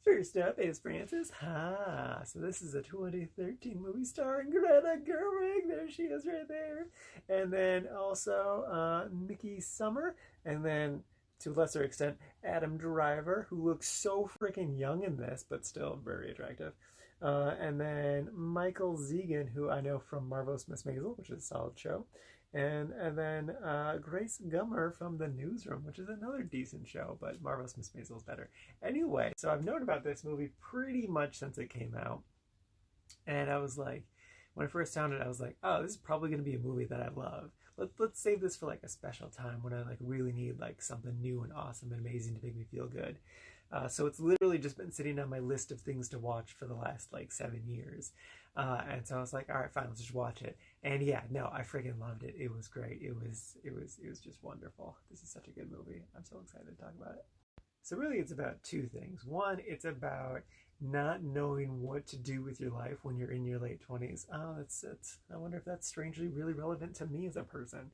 First up is Frances Ha. So this is a 2013 movie starring Greta Gerwig. There she is right there. And then also Mickey Summer. And then to a lesser extent, Adam Driver, who looks so freaking young in this, but still very attractive. And then Michael Zegan, who I know from Marvelous Miss Maisel, which is a solid show. And then Grace Gummer from The Newsroom, which is another decent show, but Marvelous Miss Maisel is better. Anyway, so I've known about this movie pretty much since it came out. And I was like, when I first found it, I was like, oh, this is probably going to be a movie that I love. Let's save this for like a special time when I like really need like something new and awesome and amazing to make me feel good. So it's literally just been sitting on my list of things to watch for the last like 7 years. And so I was like, all right, fine, let's just watch it. And yeah, no, I freaking loved it. It was great. It was just wonderful. This is such a good movie. I'm so excited to talk about it. So really it's about two things. One, it's about not knowing what to do with your life when you're in your late 20s. Oh, that's I wonder if that's strangely really relevant to me as a person.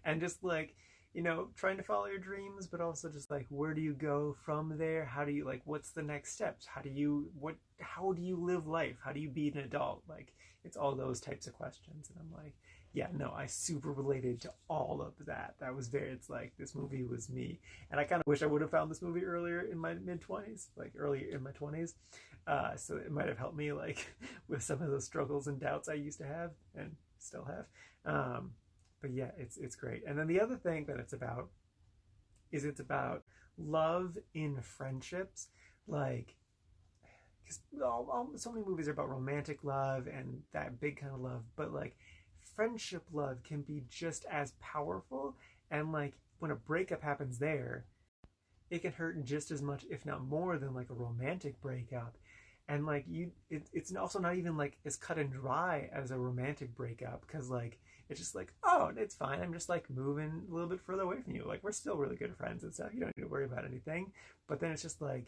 And just like, trying to follow your dreams, but also just like, where do you go from there? How do you like, what's the next steps? How do you live life? How do you be an adult? Like, it's all those types of questions. And I'm like, yeah, no, I super related to all of that. It's like, this movie was me. And I kind of wish I would have found this movie earlier in my mid-20s, like earlier in my 20s. So it might have helped me like with some of those struggles and doubts I used to have and still have. But yeah, it's great. And then the other thing that it's about love in friendships. Like, because so many movies are about romantic love and that big kind of love, but like friendship love can be just as powerful. And like when a breakup happens there, it can hurt just as much, if not more, than like a romantic breakup. And like it's also not even like as cut and dry as a romantic breakup, because like it's just like, oh, it's fine, I'm just like moving a little bit further away from you, like we're still really good friends and stuff, you don't need to worry about anything. But then it's just like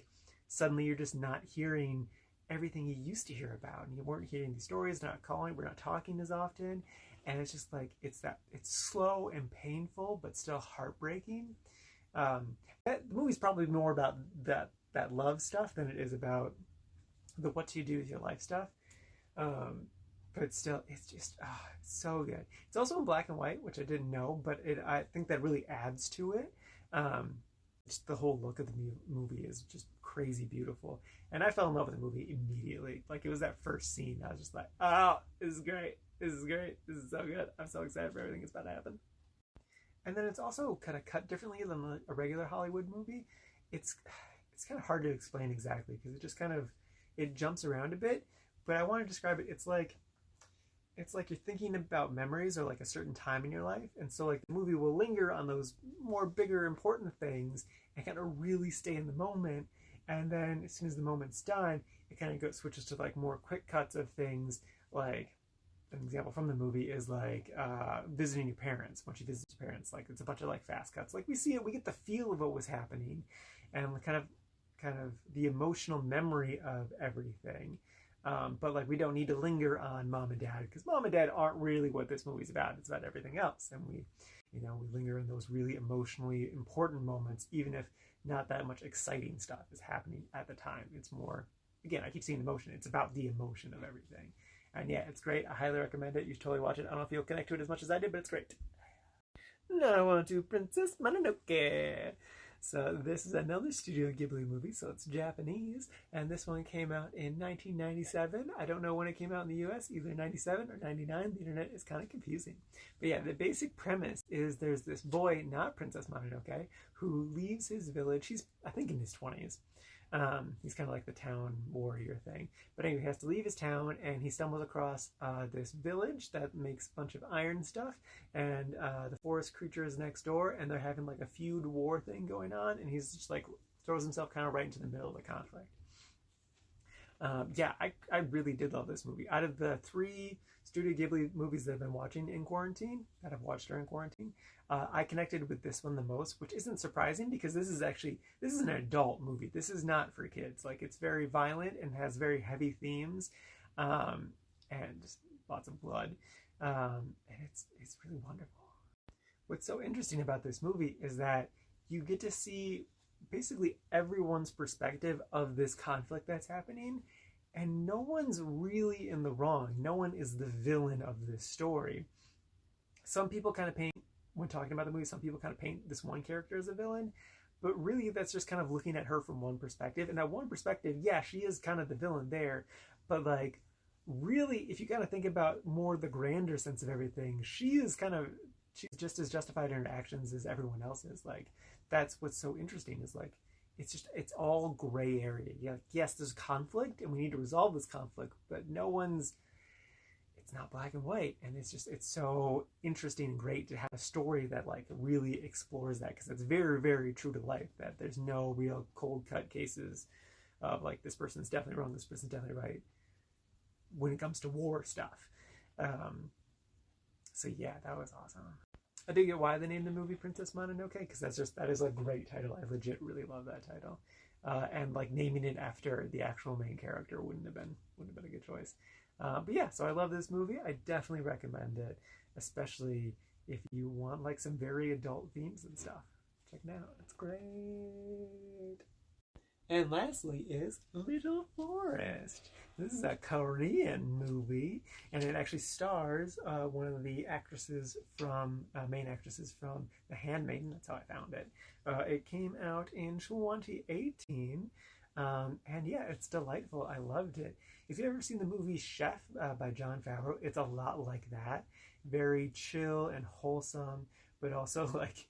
suddenly you're just not hearing everything you used to hear about, and you weren't hearing these stories, not calling, we're not talking as often. And it's just like it's slow and painful but still heartbreaking. The movie's probably more about that love stuff than it is about the what do you do with your life stuff. But still, it's just it's so good. It's also in black and white, which I didn't know, but I think that really adds to it. Just the whole look of the movie is just crazy beautiful, and I fell in love with the movie immediately. Like, it was that first scene, I was just like, oh, this is great, this is great, this is so good. I'm so excited for everything that's about to happen. And then it's also kind of cut differently than a regular Hollywood movie. It's kind of hard to explain exactly, because it just kind of it jumps around a bit. But I want to describe it. It's like you're thinking about memories or like a certain time in your life, and so like the movie will linger on those more bigger important things and kind of really stay in the moment. And then as soon as the moment's done, it kind of switches to like more quick cuts of things. Like, an example from the movie is like visiting your parents. Once you visit your parents, like it's a bunch of like fast cuts. Like we see it, we get the feel of what was happening, and kind of the emotional memory of everything. But like we don't need to linger on mom and dad, because mom and dad aren't really what this movie's about. It's about everything else, and we linger in those really emotionally important moments, even if not that much exciting stuff is happening at the time. It's more, again, I keep saying emotion. It's about the emotion of everything. And yeah, it's great. I highly recommend it. You should totally watch it. I don't know if you'll connect to it as much as I did, but it's great. Now on to Princess Mononoke. So this is another Studio Ghibli movie, so it's Japanese, and this one came out in 1997. I don't know when it came out in the US, either 97 or 99. The internet is kind of confusing. But yeah, the basic premise is there's this boy, not Princess Mononoke, who leaves his village. He's, I think, in his 20s. He's kind of like the town warrior thing. But anyway, he has to leave his town, and he stumbles across this village that makes a bunch of iron stuff, and the forest creature is next door, and they're having like a feud war thing going on, and he's just like throws himself kind of right into the middle of the conflict. Yeah, I really did love this movie. Out of the 3 Studio Ghibli movies that I've been watching in quarantine, that I've watched during quarantine, I connected with this one the most, which isn't surprising, because this is an adult movie. This is not for kids. Like, it's very violent and has very heavy themes, and just lots of blood, and it's really wonderful. What's so interesting about this movie is that you get to see basically everyone's perspective of this conflict that's happening, and no one's really in the wrong. No one is the villain of this story. Some people kind of paint, when talking about the movie, some people kind of paint this one character as a villain, but really that's just kind of looking at her from one perspective. And that one perspective, yeah, she is kind of the villain there, but like really, if you kind of think about more the grander sense of everything, she's just as justified in her actions as everyone else is. Like that's what's so interesting is like it's all gray area. Yeah, yes, there's conflict and we need to resolve this conflict, but no one's it's not black and white, and it's so interesting and great to have a story that like really explores that, because it's very, very true to life that there's no real cold cut cases of like this person's definitely wrong, this person's definitely right when it comes to war stuff. um so yeah, that was awesome. I do get why they named the movie Princess Mononoke, because that is a great title. I legit really love that title. And like naming it after the actual main character wouldn't have been a good choice. But yeah, so I love this movie. I definitely recommend it, especially if you want like some very adult themes and stuff. Check it out. It's great. And lastly is Little Forest. This is a Korean movie, and it actually stars one of the main actresses from The Handmaiden. That's how I found it. It came out in 2018, and yeah, it's delightful. I loved it. If you've ever seen the movie Chef by Jon Favreau, it's a lot like that. Very chill and wholesome, but also like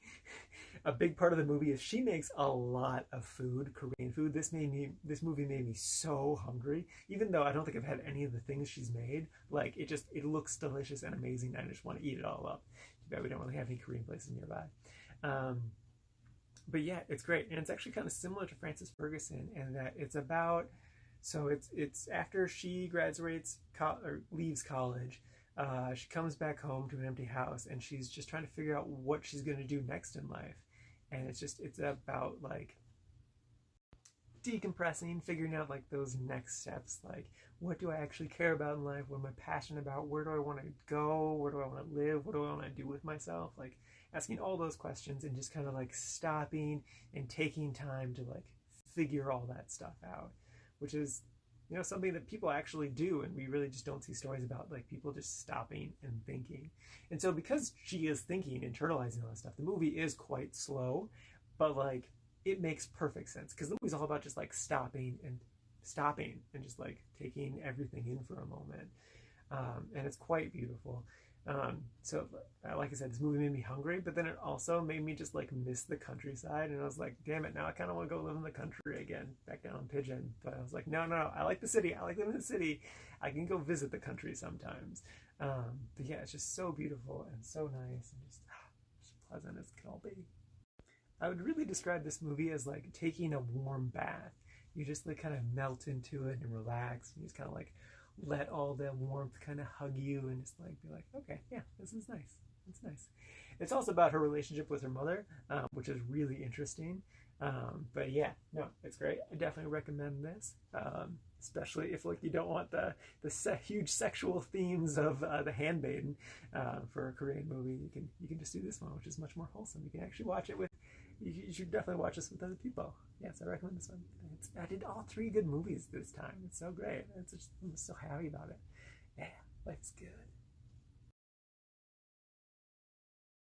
a big part of the movie is she makes a lot of food, Korean food. This movie made me so hungry, even though I don't think I've had any of the things she's made. Like it looks delicious and amazing, and I just want to eat it all up. Too bad we don't really have any Korean places nearby. But yeah, it's great, and it's actually kind of similar to Frances Ferguson in that it's about, so it's after she graduates or leaves college. She comes back home to an empty house, and she's just trying to figure out what she's going to do next in life. And it's about like decompressing, figuring out like those next steps, like what do I actually care about in life, what am I passionate about, where do I want to go, where do I want to live, what do I want to do with myself, like asking all those questions and just kind of like stopping and taking time to like figure all that stuff out, which is something that people actually do, and we really just don't see stories about like people just stopping and thinking. And so because she is thinking, internalizing all that stuff, the movie is quite slow, but like it makes perfect sense, because the movie's all about just like stopping and just like taking everything in for a moment. And it's quite beautiful. So like I said, this movie made me hungry, but then it also made me just like miss the countryside, and I was like, damn it, now I kind of want to go live in the country again, back down in Pigeon. But I was like, no, I like the city, I like living in the city, I can go visit the country sometimes. But yeah, it's just so beautiful and so nice, and just pleasant as can all be. I would really describe this movie as like taking a warm bath. You just like kind of melt into it and relax, and you just kind of like let all the warmth kind of hug you and just like be like, okay, yeah, this is nice. It's nice. It's also about her relationship with her mother, which is really interesting. But yeah, no, it's great. I definitely recommend this, especially if like you don't want the huge sexual themes of The Handmaiden for a Korean movie. You can just do this one, which is much more wholesome. You can actually watch it with. You should definitely watch this with other people. Yes, I recommend this one. I did all 3 good movies this time. It's so great. I'm so happy about it. Yeah, life's good.